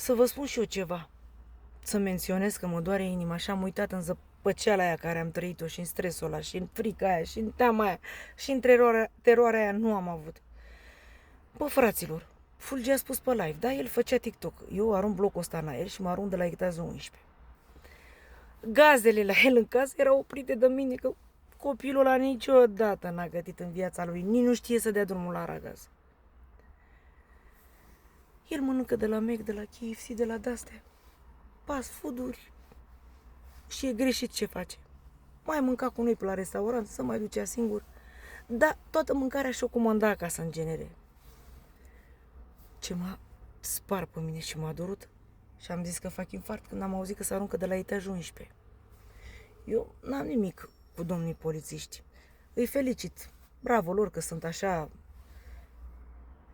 Să vă spun și eu ceva. Să menționez că mă doare inima și am uitat în zăpăceala aia care am trăit-o și în stresul ăla și în frica aia și în teama aia și în teroarea aia nu am avut. Bă, fraților, Fulgi a spus pe live, da, el făcea TikTok. Eu arunc blocul ăsta în aer și mă arunc de la etajul 11. Gazele la el în casă erau oprite de mine, că copilul ăla niciodată n-a gătit în viața lui, nici nu știe să dea drumul la aragaz. El mănâncă de la Mac, de la KFC, de la de-astea, fast food-uri și e greșit ce face. Mai mânca cu noi pe la restaurant, să mai ducea singur, dar toată mâncarea și-o comanda acasă în genere. Ce m-a spart pe mine și m-a durut și am zis că fac infart când am auzit că se aruncă de la etajul 11. Eu n-am nimic cu domnii polițiști. Îi felicit. Bravo lor că sunt așa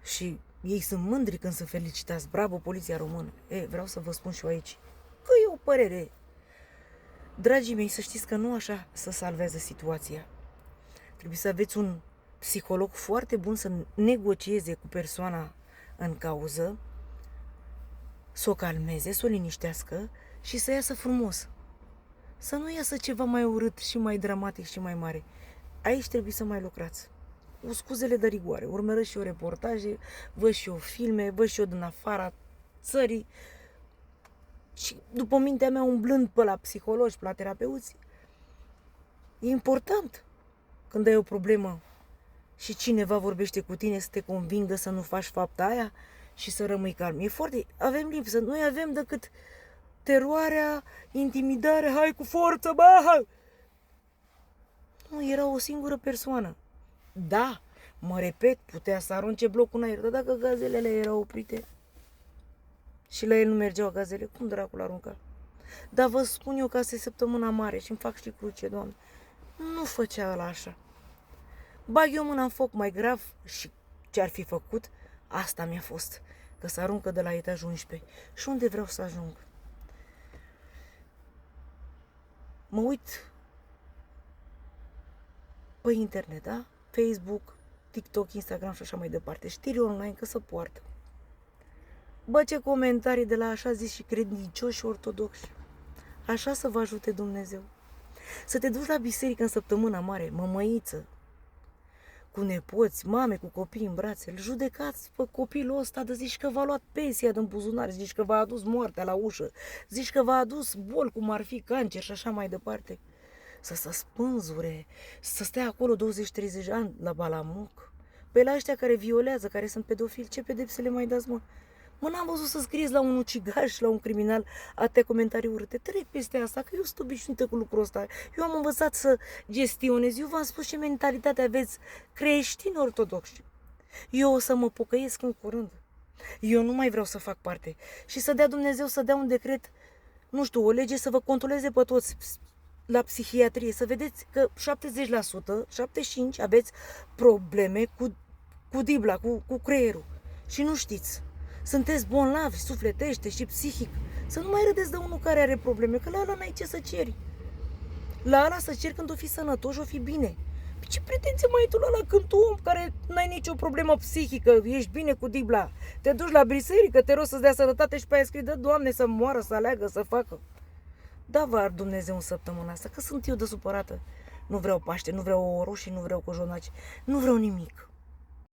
și ei sunt mândri când sunt felicitați. Bravo, poliția română. Vreau să vă spun și eu aici că e o părere. Dragii mei, să știți că nu așa să salvează situația. Trebuie să aveți un psiholog foarte bun să negocieze cu persoana în cauză, să o calmeze, să o liniștească și să iasă frumos. Să nu iasă ceva mai urât și mai dramatic și mai mare. Aici trebuie să mai lucrați. Cu scuzele de rigoare. Urmăresc și eu reportaje, văd și eu filme, văd și eu din afara țării și după mintea mea umblând pe la psihologi, pe la terapeuți. E important când ai o problemă și cineva vorbește cu tine să te convingă să nu faci fapta aia și să rămâi calm. E foarte... Avem lipsă. Noi avem decât teroarea, intimidare, hai cu forță, bă! Nu, era o singură persoană. Da, mă repet, putea să arunce blocul în aer, dar dacă gazelele erau oprite și la el nu mergeau gazele, cum dracul arunca? Dar vă spun eu că asta e săptămâna mare și îmi fac și cruce, Doamne. Nu făcea ăla așa. Bag eu mâna în foc mai grav și ce-ar fi făcut, asta mi-a fost, că se aruncă de la etajul 11. Și unde vreau să ajung? Mă uit pe internet, da? Facebook, TikTok, Instagram și așa mai departe. Știri online că se poartă. Bă, ce comentarii de la așa zis și credincioși și ortodoxi. Așa să vă ajute Dumnezeu. Să te duci la biserică în săptămâna mare, mămăiță, cu nepoți, mame, cu copii în brațe, îl judecați pe copilul ăsta, de zici că v-a luat pensia din buzunar, zici că v-a adus moartea la ușă, zici că v-a adus boli cum ar fi cancer și așa mai departe. Să se spânzure, să stea acolo 20-30 ani la balamuc. Pe la ăștia care violează, care sunt pedofili, ce pedepse le mai dați, mă? Mă, n-am văzut să scrieți la un ucigaș, la un criminal, atâtea comentarii urâte. Trec peste asta, că eu sunt obișnuită cu lucrul ăsta. Eu am învățat să gestionez. Eu v-am spus ce mentalitate aveți creștini ortodoxi. Eu o să mă pocăiesc în curând. Eu nu mai vreau să fac parte. Și să dea Dumnezeu să dea un decret, nu știu, o lege să vă controleze pe toți la psihiatrie, să vedeți că 70%, 75% aveți probleme cu dibla, cu creierul. Și nu știți. Sunteți bolnavi, sufletește și psihic. Să nu mai râdeți de unul care are probleme, că la ăla n-ai ce să ceri. La ăla să ceri când o fi sănătos și o fi bine. Păi ce pretenție mai ai tu la ăla când tu, om care n-ai nicio problemă psihică, ești bine cu dibla, te duci la biserică, te rogi să-ți dea sănătate și pe aia scrii, dă Doamne să moară, să aleagă, să facă. Da, vă ard Dumnezeu în săptămâna asta, că sunt eu de supărată. Nu vreau Paște, nu vreau o roșii, nu vreau cojonaci, nu vreau nimic.